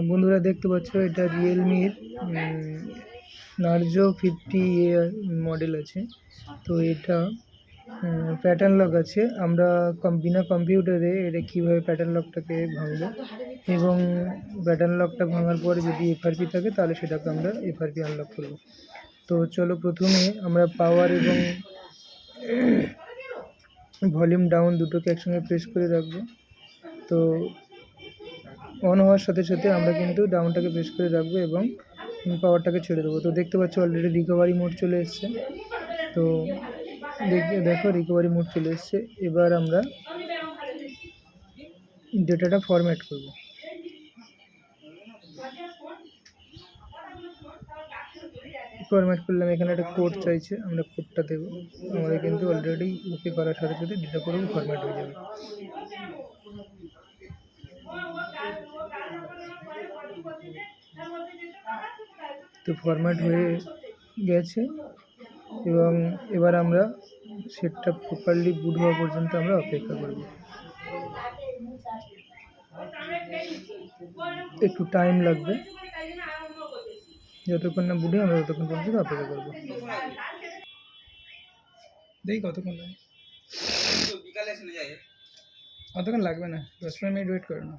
বন্ধুরা দেখতে পাচ্ছ এটা রিয়েলমির নার্জো 50A মডেল আছে। তো এটা প্যাটার্ন লক আছে। আমরা বিনা কম্পিউটারে এটা কীভাবে প্যাটার্ন লকটাকে ভাঙবো এবং প্যাটার্ন লকটা ভাঙার পরে যদি এফআরপি থাকে তাহলে সেটাকে আমরা এফআরপি আনলক করবো। তো চলো প্রথমে আমরা পাওয়ার এবং ভলিউম ডাউন দুটোকে একসঙ্গে প্রেস করে রাখবো। তো অন হওয়ার সাথে সাথে আমরা কিন্তু ডাউনটাকে প্রেস করে রাখবো এবং পাওয়ারটাকে ছেড়ে দেবো। তো দেখতে পাচ্ছ অলরেডি রিকভারি মোড চলে এসছে। তো দেখো রিকভারি মোড চলে এসছে। এবার আমরা ডেটাটা ফরম্যাট করব। ফরম্যাট করলাম, এখানে একটা কোড চাইছে, আমরা কোডটা দেবো। আমাদের কিন্তু অলরেডি ওকে করার সাথে সাথে ডেটা পুরো ফরম্যাট হয়ে যাবে। তো ফরম্যাট হয়ে গেছে এবং এবার আমরা সেটটা প্রপারলি বুট হওয়া পর্যন্ত আমরা অপেক্ষা করব। একটু টাইম লাগবে, যতক্ষণ না বুটে আমরা ততক্ষণ পর্যন্ত অপেক্ষা করবো। দেখি কতক্ষণ লাগে, অতক্ষণ লাগবে না, 10-15 মিনিট ওয়েট করো না।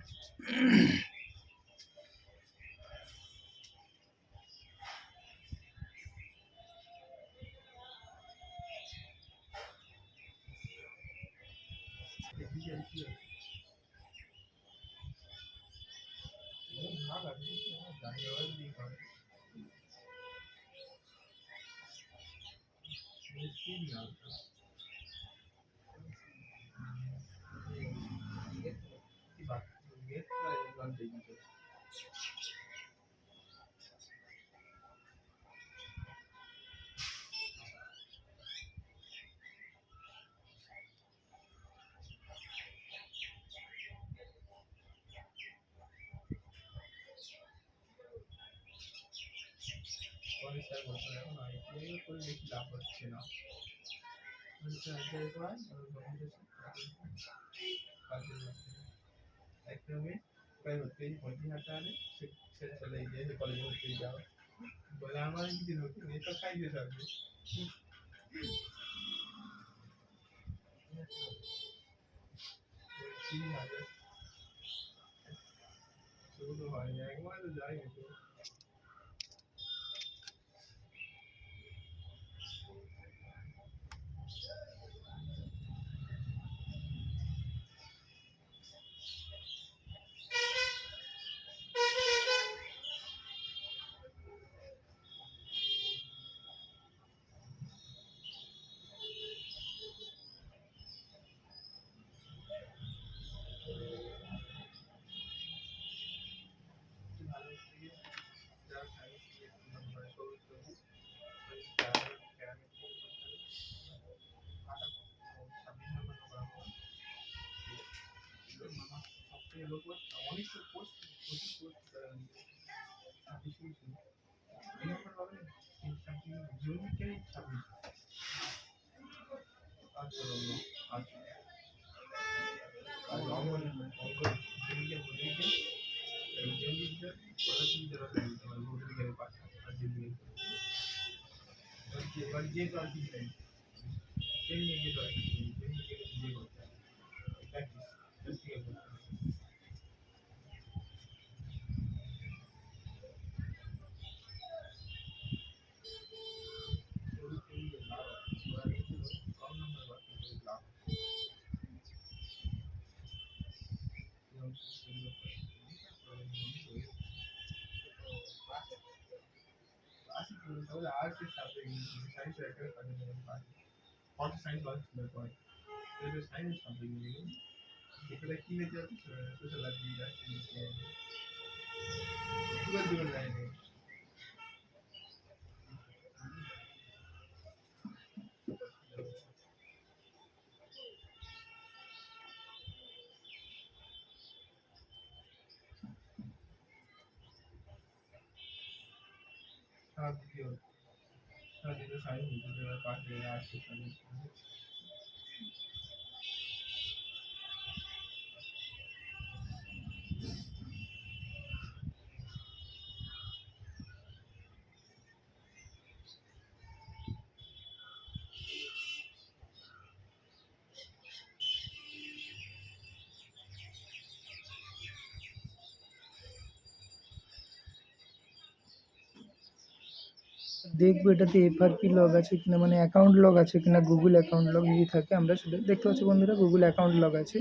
দেখবো এটাতে এফআরপি লগ আছে কিনা, মানে অ্যাকাউন্ট লগ আছে কিনা, গুগল অ্যাকাউন্ট লগ যদি থাকে আমরা সেটা দেখতে পাচ্ছি বন্ধুরা, গুগল অ্যাকাউন্ট লগ আছে।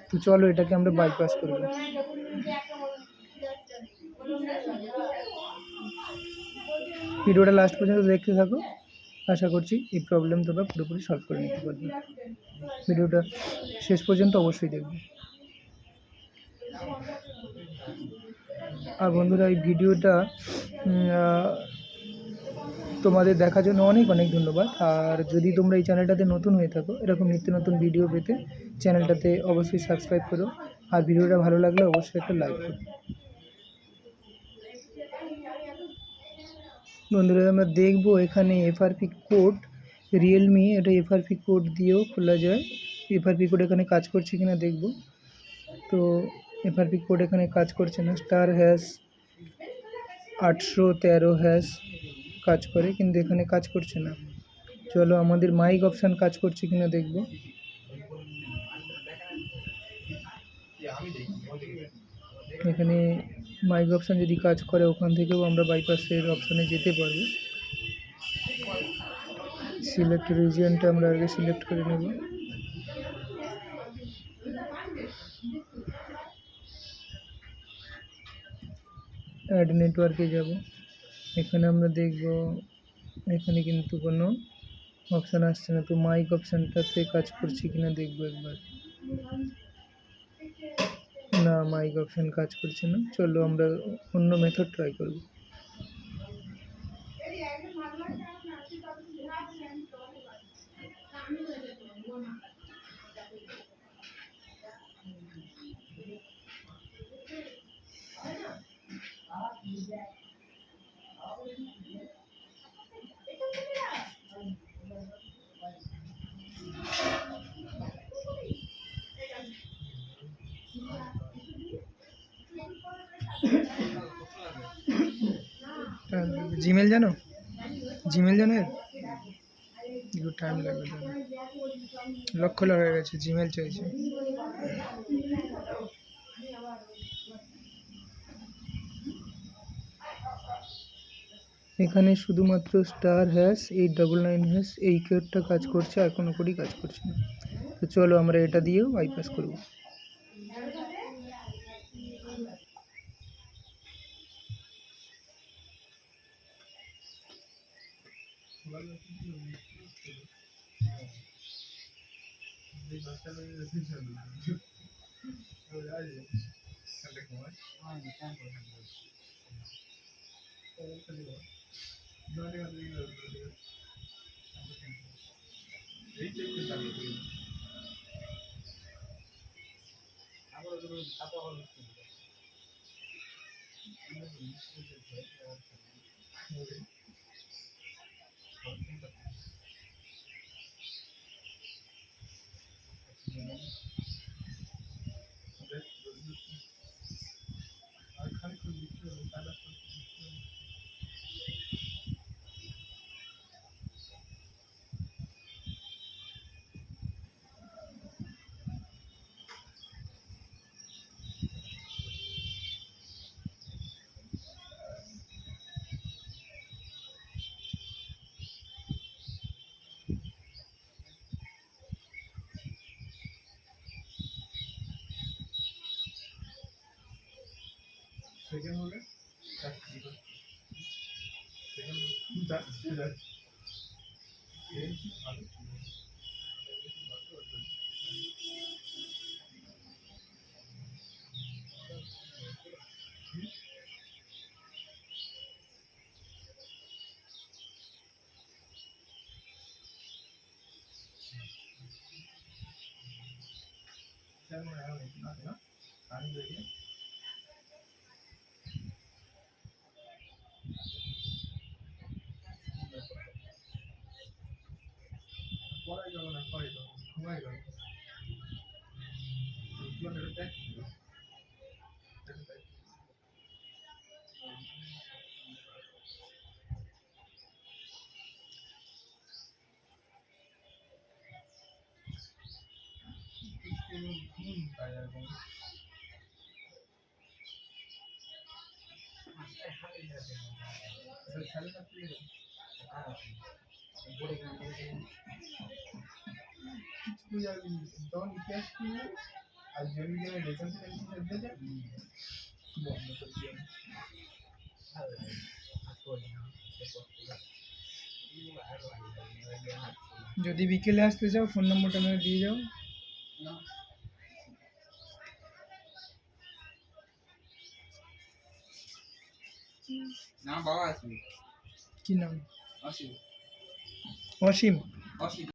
তো চলো এটাকে আমরা বাইপাস করবো। ভিডিওটা লাস্ট পর্যন্ত দেখতে থাকো, আশা করছি এই প্রবলেম তোমরা পুরোপুরি সলভ করে নিতে পারবে। ভিডিওটা শেষ পর্যন্ত অবশ্যই দেখবে। আর বন্ধুরা এই ভিডিওটা তোমাদের দেখার জন্য অনেক অনেক ধন্যবাদ। আর যদি তোমরা এই চ্যানেলটাতে নতুন হয়ে থাকো এরকম নিত্য নতুন ভিডিও পেতে চ্যানেলটাতে অবশ্যই সাবস্ক্রাইব করো, আর ভিডিওটা ভালো লাগলে অবশ্যই একটা লাইক করো। বন্ধুরা আমরা দেখবো এখানে এফআরপি কোড, রিয়েলমি এটা এফআরপি কোড দিয়েও খোলা যায়। এফআরপি কোড এখানে কাজ করছে কিনা দেখব। তো এফআরপি কোড এখানে কাজ করছে না, *813# কাজ করে, কিন্তু এখানে কাজ করছে না। চলো আমাদের মাইক অপশান কাজ করছে কিনা দেখব। এখানে মাইক অপশান যদি কাজ করে ওখান থেকেও আমরা বাইপাসের অপশানে যেতে পারবো। সিলেক্ট রিজিয়নটা আমরা আগে সিলেক্ট করে নেব। অ্যাড নেটওয়ার্কে যাব, এখানে আমরা দেখব এখানে কিন্তু কোনো অপশান আসছে না। তো মাইক অপশানটাতে কাজ করছে কিনা দেখবো একবার। না, মাইক অপশান কাজ করছে না। চলো আমরা অন্য মেথড ট্রাই করব। জিমেল জানো, জিমেল জানো একটু টাইম লাগবে, লক খোলা হয়ে গেছে, জিমেল চাইছে। এখানে শুধুমাত্র *899# এই কোডটা কাজ করছে, আর কোনো কোডই কাজ করছে না। তো চলো আমরা এটা দিয়েও বাইপাস করব। যদি বিকেলে আসতে চাও ফোন নম্বরটা আমাকে দিয়ে যাও। না বাবা আসবে। কি নাম? অসীম। অসীম। অসীম।